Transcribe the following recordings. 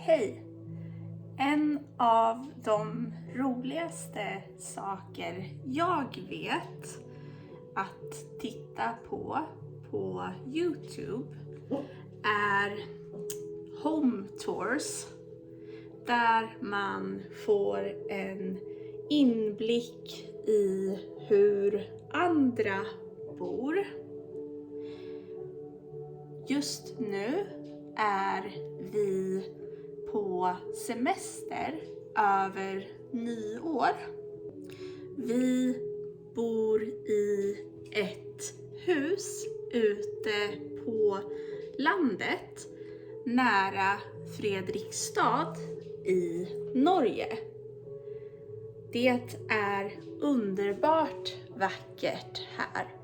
Hej! En av de roligaste saker jag vet att titta på YouTube är home tours, där man får en inblick i hur andra bor. Just nu är vi på semester över nyår. Vi bor i ett hus ute på landet nära Fredrikstad i Norge. Det är underbart vackert här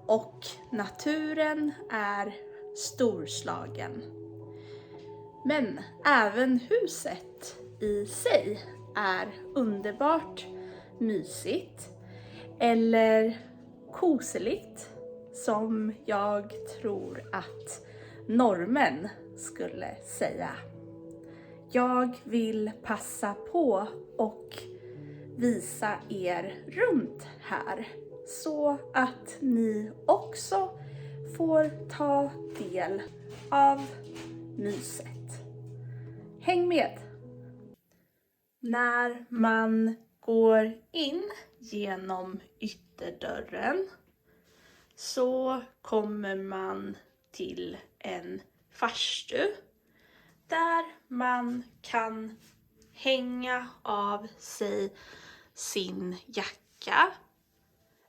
och naturen är storslagen. Men även huset i sig är underbart mysigt eller koseligt, som jag tror att norrmän skulle säga. Jag vill passa på och visa er runt här så att ni också får ta del av myset. Häng med! När man går in genom ytterdörren så kommer man till en farstu där man kan hänga av sig sin jacka,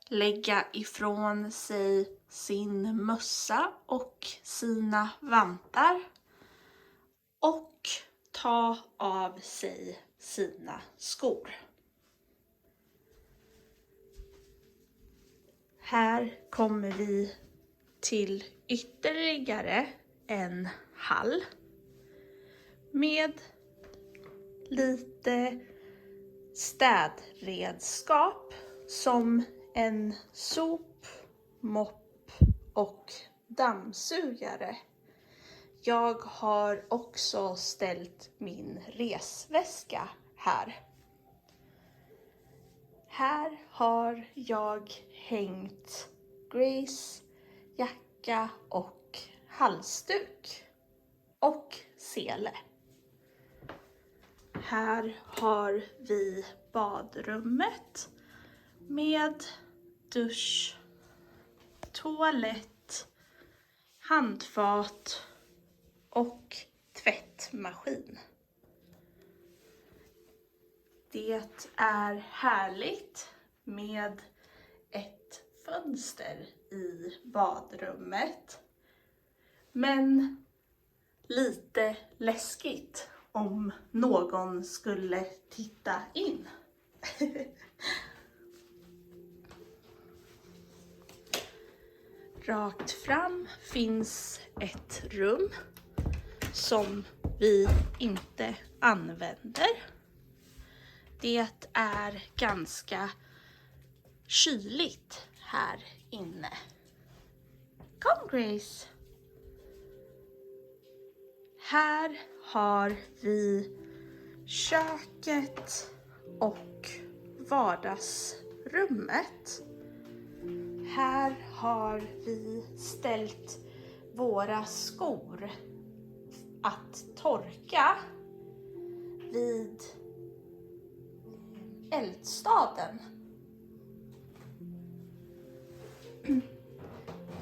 lägga ifrån sig sin mössa och sina vantar och ta av sig sina skor. Här kommer vi till ytterligare en hall med lite städredskap som en sop, mopp och dammsugare. Jag har också ställt min resväska här. Här har jag hängt Grace jacka och halsduk och sele. Här har vi badrummet med dusch, toalett, handfat och tvättmaskin. Det är härligt med ett fönster i badrummet, men lite läskigt om någon skulle titta in. Rakt fram finns ett rum som vi inte använder. Det är ganska kyligt här inne. Kom Grace! Här har vi köket och vardagsrummet. Här har vi ställt våra skor att torka vid eldstaden.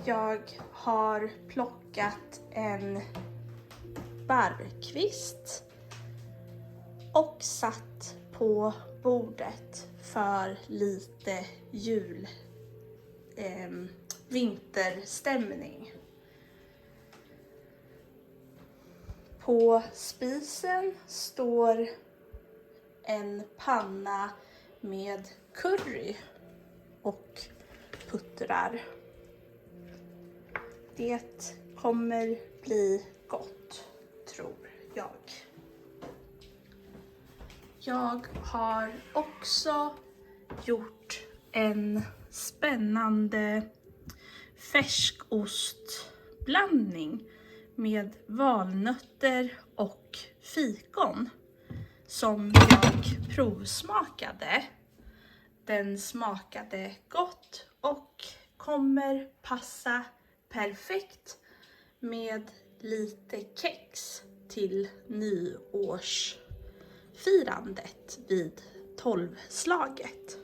Jag har plockat en barrkvist och satt på bordet för lite vinterstämning. På spisen står en panna med curry och puttrar. Det kommer bli gott, tror jag. Jag har också gjort en spännande färskostblandning med valnötter och fikon som jag provsmakade. Den smakade gott och kommer passa perfekt med lite kex till nyårsfirandet vid 12-slaget.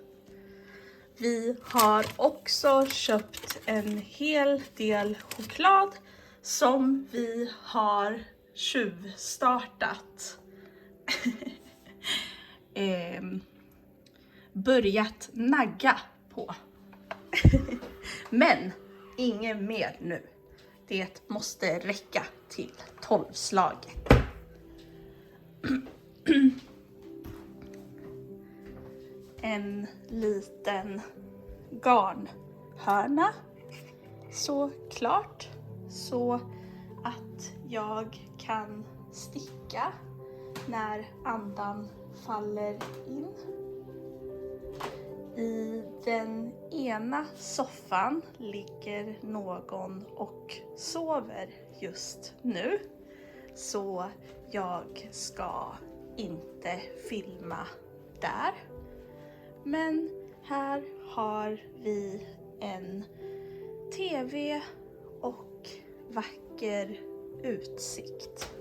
Vi har också köpt en hel del choklad som vi har tjuvstartat. Börjat nagga på. Men ingen mer nu. Det måste räcka till 12-slaget. En liten garnhörna såklart, så att jag kan sticka när andan faller in. I den ena soffan ligger någon och sover just nu, så jag ska inte filma där. Men här har vi en TV och vacker utsikt.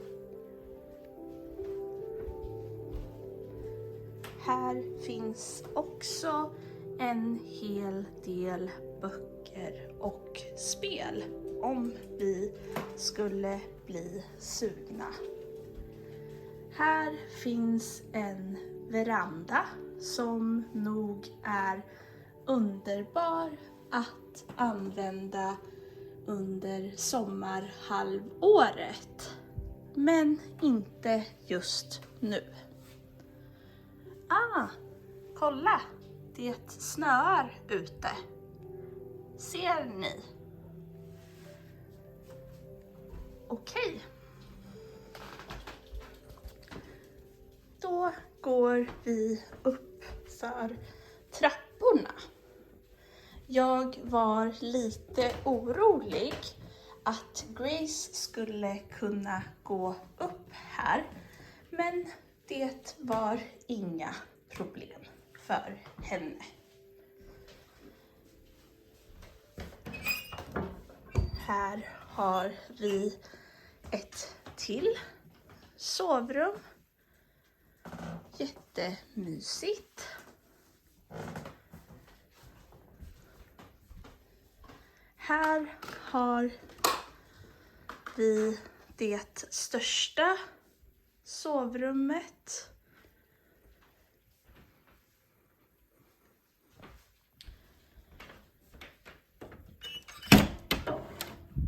Här finns också en hel del böcker och spel om vi skulle bli sugna. Här finns en veranda som nog är underbar att använda under sommarhalvåret, men inte just nu. Kolla! Det snöar ute. Ser ni? Okej. Då går vi upp för trapporna. Jag var lite orolig att Grace skulle kunna gå upp här, men det var inga problem för henne. Här har vi ett till sovrum. Jättemysigt. Här har vi det största sovrummet.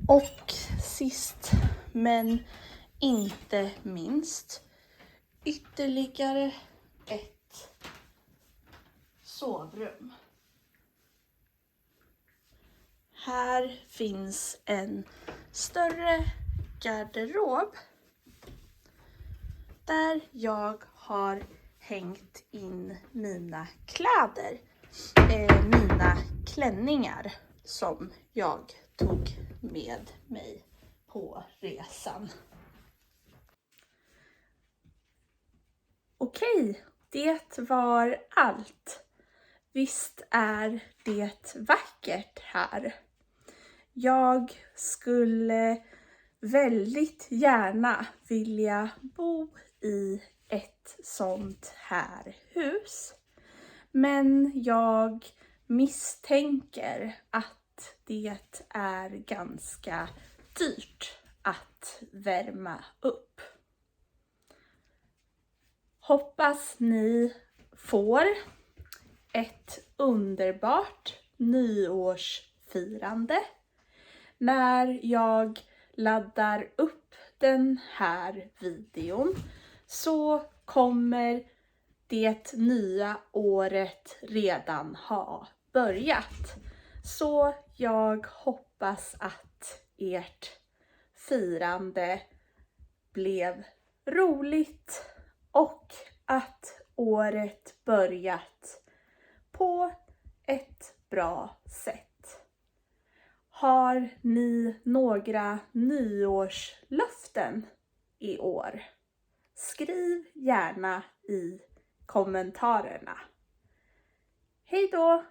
Och sist men inte minst, ytterligare ett sovrum. Här finns en större garderob där jag har hängt in mina kläder, mina klänningar som jag tog med mig på resan. Okej, det var allt. Visst är det vackert här. Jag skulle väldigt gärna vilja bo i ett sånt här hus. Men jag misstänker att det är ganska dyrt att värma upp. Hoppas ni får ett underbart nyårsfirande när jag laddar upp den här videon, så kommer det nya året redan ha börjat. Så jag hoppas att ert firande blev roligt och att året börjat på ett bra sätt. Har ni några nyårslöften i år? skriv gärna i kommentarerna. Hej då!